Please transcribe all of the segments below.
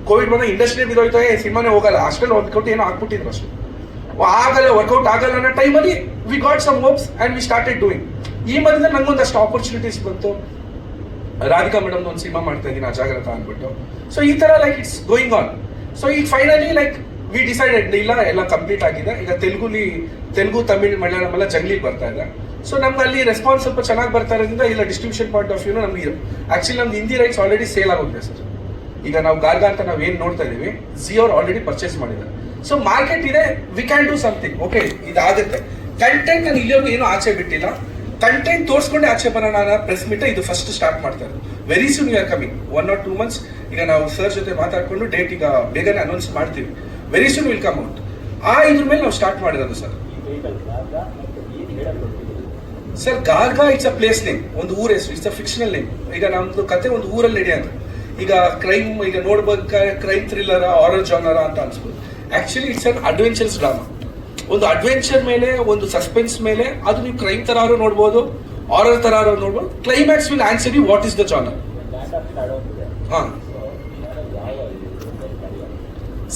Covid ಬಂದ industry ಬಿದ್ದೋಯ್ತಾ ಸಿನಿಮಾನೇ ಹೋಗಲ್ಲ, ಅಷ್ಟರಲ್ಲಿ 1 ಕೋಟಿ ಏನೋ ಹಾಕ್ಬಿಟ್ಟಿದ್ರು ಅಷ್ಟೇ. ಆಗಲ್ಲ, ವರ್ಕೌಟ್ ಆಗಲ್ಲ ಅನ್ನೋ ಟೈಮಲ್ಲಿ we got some hopes and we started doing. ಈ ಮಧ್ಯದಲ್ಲಿ ನಂಗೊಂದಷ್ಟು ಆಪರ್ಚುನಿಟೀಸ್ ಬಂತು. ರಾಧಿಕಾ ಮೇಡಮ್ ಒಂದು ಸಿನಿಮಾ ಮಾಡ್ತಾ ಇದ್ದೀನಿ ಅಜಾಗ್ರತ ಅಂದ್ಬಿಟ್ಟು. ಸೊ ಈ ತರ like it's going on. So ಈಗ ಫೈನಲಿ ಲೈಕ್ ವಿ ಡಿಸೈಡೆಡ್ ಇಲ್ಲ, ಎಲ್ಲ ಕಂಪ್ಲೀಟ್ ಆಗಿದೆ. ಈಗ ತೆಲುಗು ತಮಿಳ್ ಮಲಯಾಳಂ ಎಲ್ಲ ಜಂಗ್ಲಿ ಬರ್ತಾ ಇದೆ. ಸೊ ನಮ್ಗೆ ಅಲ್ಲಿ ರೆಸ್ಪಾನ್ಸ್ ಸ್ವಲ್ಪ ಚೆನ್ನಾಗಿ ಬರ್ತಾ ಇರೋದ್ರಿಂದ ಇಲ್ಲ ಡಿಸ್ಟ್ರಿಬ್ಯೂಷನ್ ಪಾಯಿಂಟ್ ಆಫ್ ವ್ಯೂ ನಮ್ಗೆ ಆಕ್ಚುಲಿ ನಮ್ದು ಹಿಂದಿ ರೈಟ್ಸ್ ಆಲ್ರೆಡಿ ಸೇಲ್ ಆಗುತ್ತೆ ಸರ್. ಈಗ ನಾವು ಗಾರ್ಗಾ ಅಂತ ನಾವು ಏನು ನೋಡ್ತಾ ಇದೀವಿ, ಜಿ ಅವ್ರು ಆಲ್ರೆಡಿ ಪರ್ಚೇಸ್ ಮಾಡಿದ್ದಾರೆ. ಸೊ ಮಾರ್ಕೆಟ್ ಇದೆ, we can do something. Okay, ಇದಾಗುತ್ತೆ. ಕಂಟೆಂಟ್ ನಾನು ಇಲ್ಲಿವರೆಗೂ ಏನೂ ಆಚೆ ಬಿಟ್ಟಿಲ್ಲ. ಕಂಟೆಂಟ್ ತೋರಿಸ್ಕೊಂಡೆ ಆಚೆ ಬರೋಣ ಪ್ರೆಸ್ ಮೀಟ್ ಇದು ಫಸ್ಟ್ ಸ್ಟಾರ್ಟ್ ಮಾಡ್ತಾ ಇರೋದು. Very soon you are coming 1 or 2 months. ಈಗ ನಾವು ಸರ್ ಜೊತೆ ಮಾತಾಡ್ಕೊಂಡು ಡೇಟ್ ಈಗ ಬೇಗನೆ ಅನೌನ್ಸ್ ಮಾಡ್ತೀವಿ. Very soon will come out. ಇದ್ರ ಮೇಲೆ ನಾವು ಸ್ಟಾರ್ಟ್ ಮಾಡಿರೋದು sir. Sir Garga it's a place name, ಒಂದು ಊರ ಹೆಸರು, ಇಟ್ಸ್ ಅ ಫಿಕ್ಷನಲ್ ನೇಮ್. ಈಗ ನಮ್ದು ಕತೆ ಒಂದು ಊರಲ್ಲಿ ನಡೆಯೋದು. ಈಗ ಕ್ರೈಮ್, ಈಗ ನೋಡ್ಬೇಕಾದ್ರೆ ಕ್ರೈಮ್ ಥ್ರಿಲ್ಲರ, ಹಾರರ್ ಜಾನರ ಅಂತ ಅನ್ಸ್ಬೋದು. Actually it's an adventures drama. ಒಂದು ಅಡ್ವೆಂಚರ್ ಮೇಲೆ, ಒಂದು ಸಸ್ಪೆನ್ಸ್ ಮೇಲೆ, ಅದು ನೀವು ಕ್ರೈಮ್ ತರಾರು ನೋಡ್ಬೋದು, ಹಾರರ್ ತರಾರು ನೋಡ್ಬೋದು. Climax will answer you what is the genre.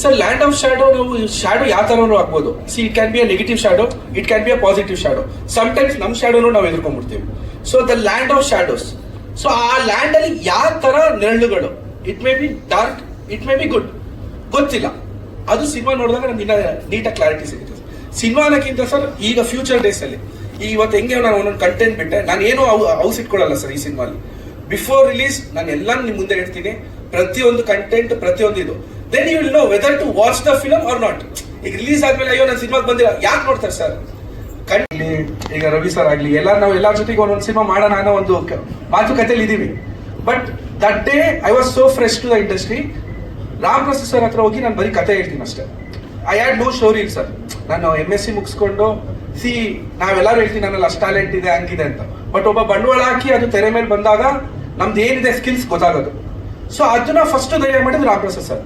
Sir land of shadow, ನಾವು ಶಾಡೋ ಯಾವ ತರನೂ ಆಗ್ಬೋದು. See it can be a negative shadow, it can be a positive shadow. Sometimes ನಮ್ಮ ಶಾಡೋನು ನಾವು ಎದುರ್ಕೊಂಡ್ಬಿಡ್ತೀವಿ. So the land of shadows. So ಆ land ಅಲ್ಲಿ ಯಾವ ತರ ನೆರಳುಗಳು, it may be dark, it may be good, ಗೊತ್ತಿಲ್ಲ. ಅದು ಸಿನಿಮಾ ನೋಡಿದಾಗ ನಮ್ಗೆ ಇನ್ನ ನೀಟಾಗಿ ಕ್ಲಾರಿಟಿ ಸಿಗುತ್ತೆ. ಸಿನಿಮಾನಕ್ಕಿಂತ ಸರ್ ಈಗ ಫ್ಯೂಚರ್ ಡೇಸ್ ಅಲ್ಲಿ ಇವತ್ತು ಹೆಂಗೆ ನಾನು ಒಂದೊಂದು ಕಂಟೆಂಟ್ ಬಿಟ್ಟೆ, ನಾನು ಏನು ಔಸ್ ಇಟ್ಕೊಳ್ಳಲ್ಲ ಸರ್ ಈ ಸಿನಿಮಾಲಿ. ಬಿಫೋರ್ ರಿಲೀಸ್ ನಾನು ಎಲ್ಲ ನಿಮ್ ಮುಂದೆ ಇಡ್ತೀನಿ, ಪ್ರತಿಯೊಂದು ಕಂಟೆಂಟ್, ಪ್ರತಿಯೊಂದು ಇದು. Then you will know whether to watch the film or not. ಈಗ ರಿಲೀಸ್ ಆದ್ಮೇಲೆ ಅಯ್ಯೋ ನನ್ನ ಸಿನಿಮಾಗೆ ಬಂದಿಲ್ಲ ಯಾಕೆ ನೋಡ್ತಾರೆ ಸರ್? ಈಗ ರವಿ ಸರ್ ಆಗ್ಲಿ, ನಾವು ಎಲ್ಲರ ಜೊತೆಗೆ ಒಂದೊಂದು ಸಿನಿಮಾ ಮಾಡೋಣ ಅನ್ನೋ ಒಂದು ಮಾತುಕತೆಯಲ್ಲಿ ಇದೀವಿ. But that day I was so fresh to the industry. Ram Prasad sir ಹತ್ರ ಹೋಗಿ ನಾನು ಬರೀ ಕತೆ ಹೇಳ್ತೀನಿ ಅಷ್ಟೇ. I had no story sir. ನಾನು MSc ಮುಗಿಸ್ಕೊಂಡು ನಾವೆಲ್ಲರೂ ಹೇಳ್ತೀನಿ ನನ್ನಲ್ಲಿ ಅಷ್ಟು ಟ್ಯಾಲೆಂಟ್ ಇದೆ, ಹಂಗಿದೆ ಅಂತ. ಬಟ್ ಒಬ್ಬ ಬಂಡವಾಳ ಹಾಕಿ ಅದು ತೆರೆ ಮೇಲೆ ಬಂದಾಗ ನಮ್ದು ಏನಿದೆ ಸ್ಕಿಲ್ಸ್ ಗೊತ್ತಾಗೋದು. ಸೊ ಅದನ್ನ ಫಸ್ಟ್ ಧೈರ್ಯ ಮಾಡಿದ್ರು Ram Prasad sir.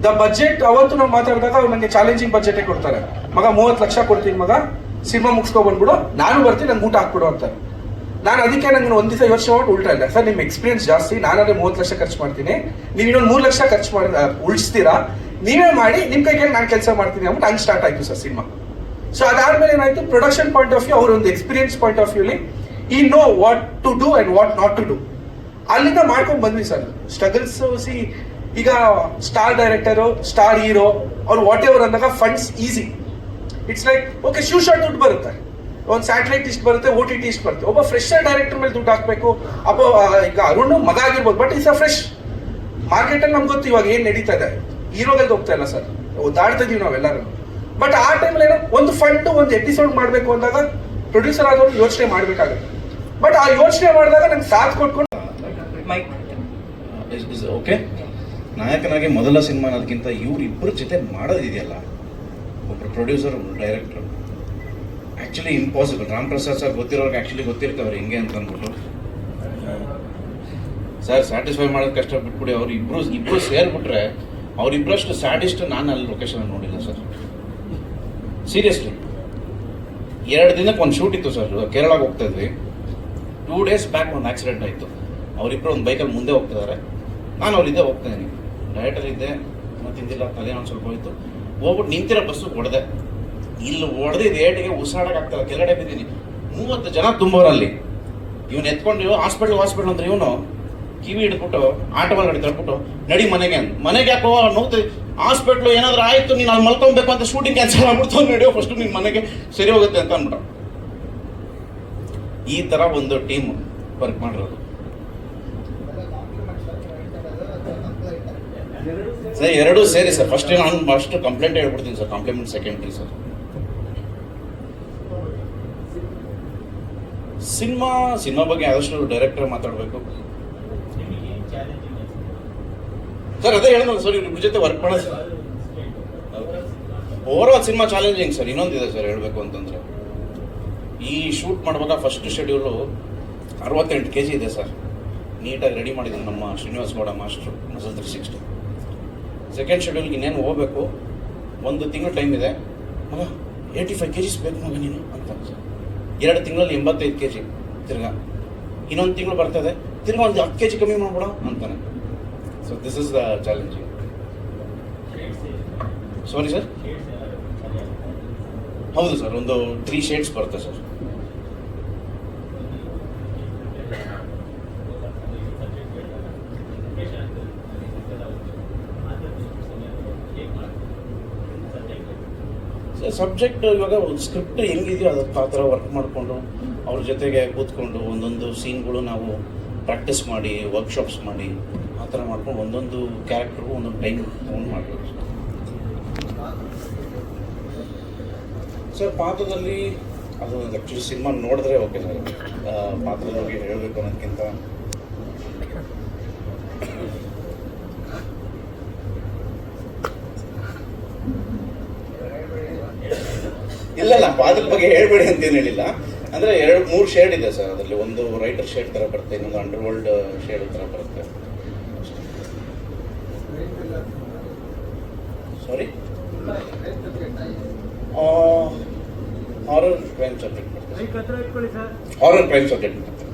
The budget ಅವತ್ತು ನಾವು ಮಾತಾಡಿದಾಗ ಅವ್ರು ನನಗೆ ಚಾಲೆಂಜಿಂಗ್ ಬಜೆಟ್ ಕೊಡ್ತಾರೆ. ಮಗ 30 ಲಕ್ಷ ಕೊಡ್ತೀನಿ ಮಗ, ಸಿನಿಮಾ ಮುಗಿಸ್ಕೊ ಬಂದ್ಬಿಡು, ನಾನು ಬರ್ತೀನಿ, ನಂಗೆ ಊಟ ಹಾಕ್ಬಿಡು ಅಂತಾರೆ. ನಾನು ಅದಕ್ಕೆ ನಂಗೆ ಒಂದು ದಿವಸ ಯೋಚನೆ ಮಾಡಿ ಉಲ್ಟಾ ಇಲ್ಲ ಸರ್, ನಿಮ್ಮ ಎಕ್ಸ್ಪೀರಿಯನ್ಸ್ ಜಾಸ್ತಿ, ನಾನಾದ್ರೆ 30 ಲಕ್ಷ ಖರ್ಚು ಮಾಡ್ತೀನಿ, ನೀವು ಇನ್ನೊಂದು 3 ಲಕ್ಷ ಖರ್ಚು ಮಾಡಿ ಉಳಿಸ್ತೀರಾ, ನೀವೇ ಮಾಡಿ, ನಿಮ್ಮ ಕೈಗೆ ನಾನು ಕೆಲಸ ಮಾಡ್ತೀನಿ ಅಂದ್ಬಿಟ್ಟು ಹಂಗೆ ಸ್ಟಾರ್ಟ್ ಆಯ್ತು ಸರ್ ಸಿನಿಮಾ. ಸೊ ಅದಾದ್ಮೇಲೆ ಏನಾಯ್ತು, ಪ್ರೊಡಕ್ಷನ್ ಪಾಯಿಂಟ್ ಆಫ್ ವ್ಯೂ, ಅವ್ರ ಒಂದು ಎಕ್ಸ್ಪೀರಿಯನ್ಸ್ ಪಾಯಿಂಟ್ ಆಫ್ ವ್ಯೂಲಿ ಈ know what to do and what not to do. ಅಲ್ಲಿಂದ ಮಾಡ್ಕೊಂಡು ಬಂದ್ವಿ ಸರ್ ಸ್ಟ್ರಗಲ್ಸ್. ಸಿ ಈಗ ಸ್ಟಾರ್ ಡೈರೆಕ್ಟರು, ಸ್ಟಾರ್ ಹೀರೋ, ಅವ್ರು ವಾಟ್ ಎವರ್ ಅಂದಾಗ funds easy. It's like okay, shoot shot ದುಡ್ಡು ಬರುತ್ತೆ, ಒಂದು ಸ್ಯಾಟಲೈಟ್ ಇಷ್ಟು ಬರುತ್ತೆ, OTT ಇಷ್ಟು ಬರುತ್ತೆ. ಒಬ್ಬ ಫ್ರೆಶರ್ ಡೈರೆಕ್ಟರ್ ಮೇಲೆ ದುಡ್ಡು ಹಾಕ್ಬೇಕು. ಈಗ ಅರುಣ್ ಮಗ ಆಗಿರ್ಬೋದು, ಬಟ್ ಇಟ್ಸ್ ಅ ಫ್ರೆಶ್ ಮಾರ್ಕೆಟಲ್ಲಿ ನಮ್ಗೆ ಗೊತ್ತು ಇವಾಗ ಏನು ನಡೀತಾ ಇದೆ. ಹೀರೋಗಲ್ದು ಹೋಗ್ತಾ ಇಲ್ಲ ಸರ್, ದಾಡ್ತಾ ಇದೀವಿ ನಾವೆಲ್ಲರೂ. ಬಟ್ ಆ ಟೈಮಲ್ಲಿ ಏನೋ ಒಂದು ಫಂಡ್, ಒಂದು ಎಪಿಸೋಡ್ ಮಾಡಬೇಕು ಅಂದಾಗ ಪ್ರೊಡ್ಯೂಸರ್ ಆದವರು ಯೋಚನೆ ಮಾಡಬೇಕಾಗುತ್ತೆ. ಬಟ್ ಆ ಯೋಚನೆ ಮಾಡಿದಾಗ ನಂಗೆ ಸಾಥ್ ಕೊಟ್ಕೊಂಡು ಓಕೆ, ನಾಯಕನಾಗಿ ಮೊದಲ ಸಿನಿಮಾ ಅನ್ನೋದಕ್ಕಿಂತ ಇವ್ರಿಬ್ಬರ ಜೊತೆ ಮಾಡೋದಿದೆಯಲ್ಲ, ಒಬ್ಬರು ಪ್ರೊಡ್ಯೂಸರ್, ಒಬ್ಬರು director, actually impossible. Ram Prasad sir ಗೊತ್ತಿರೋರ್ಗೆ ಆ್ಯಕ್ಚುಲಿ ಗೊತ್ತಿರ್ತವ್ರು ಹೆಂಗೆ ಅಂತ ಅಂದ್ಬಿಟ್ಟು ಸರ್ ಸ್ಯಾಟಿಸ್ಫೈ ಮಾಡೋದು ಕಷ್ಟ ಬಿಟ್ಬಿಡಿ. ಅವ್ರು ಇಬ್ಬರು ಸೇರಿಬಿಟ್ರೆ ಅವರಿಬ್ಬರಷ್ಟು ಸ್ಯಾಟಿಸ್ಟ್ ನಾನು ಅಲ್ಲಿ ಲೊಕೇಶನ್ ನೋಡಿಲ್ಲ ಸರ್, ಸೀರಿಯಸ್ಲಿ. 2 ದಿನಕ್ಕೆ ಒಂದು ಶೂಟ್ ಇತ್ತು ಸರ್, ಕೇರಳಕ್ಕೆ ಹೋಗ್ತಾ ಇದ್ವಿ. 2 days ಬ್ಯಾಕ್ ಒಂದು ಆಕ್ಸಿಡೆಂಟ್ ಆಯಿತು. ಅವರಿಬ್ಬರು ಒಂದು ಬೈಕಲ್ಲಿ ಮುಂದೆ ಹೋಗ್ತಿದ್ದಾರೆ, ನಾನು ಅವ್ರಿದ್ದೆ ಹೋಗ್ತಾ ಇದ್ದೀನಿ. ಡಯಟಲ್ಲಿದ್ದೆ, ತಿಂದಿಲ್ಲ, ತಲೆನೋ ಒಂದು ಸ್ವಲ್ಪ ಹೋಯ್ತು. ಹೋಗ್ಬಿಟ್ಟು ನಿಂತಿರೋ ಬಸ್ಸು ಹೊಡೆದೆ. ಇಲ್ಲಿ ಹೊಡೆದಿದ್ದು ಏಟಿಗೆ ಉಸಿರಾಡೋಕ್ಕಾಗ್ತಲ್ಲ, ಕೆಳಗಡೆ ಬಿದ್ದೀನಿ. 30 ಜನ ತುಂಬೋರಲ್ಲಿ. ಇವನು ಎತ್ಕೊಂಡು ಹಾಸ್ಪಿಟ್ಲ್ ಅಂದ್ರೆ ಇವನು ಕಿವಿ ಹಿಡ್ಬಿಟ್ಟು ಆಟೋ ಒಳಗಡೆ ತಳ್ಬಿಟ್ಟು ನಡಿ ಮನೆಗೆ ಯಾಕೋ ನೋಡ್ತಿ, ಹಾಸ್ಪಿಟ್ಲು ಏನಾದ್ರು ಆಯ್ತು, ನೀನು ಅಲ್ಲಿ ಮಲ್ಕೊಬೇಕು ಅಂತ ಶೂಟಿಂಗ್ ಕ್ಯಾನ್ಸಲ್ ಆಗ್ಬಿಡ್ತು, ನಡೆಯೋ ಫಸ್ಟ್ ನಿನ್ನ ಮನೆಗೆ ಸರಿ ಹೋಗುತ್ತೆ ಅಂತ ಅಂದ್ಬಿಟ್ಟು. ಈ ತರ ಒಂದು ಟೀಮ್ ವರ್ಕ್ ಮಾಡಿರೋದು ಸರ್. 2 ಸೇರಿ ಸರ್. ಫಸ್ಟ್ ಕಂಪ್ಲೇಂಟ್ ಹೇಳ್ಬಿಡ್ತೀನಿ sir, compliment secondary sir. Cinema ಬಗ್ಗೆ ಆದಷ್ಟು ಡೈರೆಕ್ಟರ್ ಮಾತಾಡಬೇಕು ಸರ್. ಅದೇ ಹೇಳಿದ್ನಲ್ಲ ಸರ್, ಇವ್ರ ಜೊತೆ ವರ್ಕ್ ಮಾಡೋದು ಓವರಾಲ್ ಸಿನಿಮಾ ಚಾಲೆಂಜಿಂಗ್ ಸರ್. ಇನ್ನೊಂದಿದೆ ಸರ್ ಹೇಳಬೇಕು ಅಂತಂದ್ರೆ, ಈ ಶೂಟ್ ಮಾಡುವಾಗ ಫಸ್ಟ್ ಶೆಡ್ಯೂಲು 68 kg ಇದೆ ಸರ್. ನೀಟಾಗಿ ರೆಡಿ ಮಾಡಿದ್ದೀನಿ ನಮ್ಮ Srinivas Gowda master, muscle 360. Second ಶೆಡ್ಯೂಲ್ಗೆ ಇನ್ನೇನು ಹೋಗ್ಬೇಕು, 1 ತಿಂಗಳು ಟೈಮ್ ಇದೆ. ಮಗ 85 kg ಬೇಕು ಮಗ ನೀನು ಅಂತ ಸರ್. 2 ತಿಂಗಳಲ್ಲಿ 85 kg. ತಿರ್ಗಾ ಇನ್ನೊಂದು ತಿಂಗಳು ಬರ್ತದೆ, ತಿರ್ಗಾ ಒಂದು 10 kg ಕಮ್ಮಿ ಮಾಡ್ಬಿಡ ಅಂತಾನೆ. So this is the challenging. Sorry sir, ಹೌದು ಸರ್, ಒಂದು 3 ಶೇಡ್ಸ್ ಬರುತ್ತೆ ಸರ್. ಸಬ್ಜೆಕ್ಟ್ ಇವಾಗ ಸ್ಕ್ರಿಪ್ಟ್ ಹೆಂಗಿದೆಯೋ ಅದಕ್ಕೆ ಆ ಥರ ವರ್ಕ್ ಮಾಡಿಕೊಂಡು ಅವ್ರ ಜೊತೆಗೆ ಕೂತ್ಕೊಂಡು ಒಂದೊಂದು ಸೀನ್ಗಳು ನಾವು ಪ್ರಾಕ್ಟೀಸ್ ಮಾಡಿ ವರ್ಕ್ಶಾಪ್ಸ್ ಮಾಡಿ ಆ ಥರ ಮಾಡ್ಕೊಂಡು ಒಂದೊಂದು ಕ್ಯಾರೆಕ್ಟರ್ಗೂ ಒಂದೊಂದು ಟೈಮ್ ತೊಗೊಂಡು ಮಾಡಬೇಕು ಸರ್. ಪಾತ್ರದಲ್ಲಿ ಅದು ಆ್ಯಕ್ಚುಲಿ ಸಿನಿಮಾ ನೋಡಿದ್ರೆ ಓಕೆ ಸರ್. ಪಾತ್ರದ ಬಗ್ಗೆ ಹೇಳಬೇಕು ಅನ್ನೋದಕ್ಕಿಂತ ಇಲ್ಲ ಪಾತ್ರದ ಬಗ್ಗೆ ಹೇಳ್ಬೇಡಿ ಅಂತೇನು ಹೇಳಿಲ್ಲ. ಅಂದರೆ 2-3 ಶೇಡ್ ಇದೆ ಸರ್ ಅದರಲ್ಲಿ. ಒಂದು ರೈಟರ್ ಶೇಡ್ ಥರ ಬರುತ್ತೆ, ಇನ್ನೊಂದು ಅಂಡರ್ವರ್ಲ್ಡ್ ಶೇಡ್ ಥರ ಬರುತ್ತೆ. ಸಾರಿ, ಹಾರರ್ ಕ್ರೈಮ್ ಸಬ್ಜೆಕ್ಟ್ ಬರುತ್ತೆ. ಹಾರರ್ ಕ್ರೈಮ್ ಸಬ್ಜೆಕ್ಟ್ ಬರುತ್ತೆ.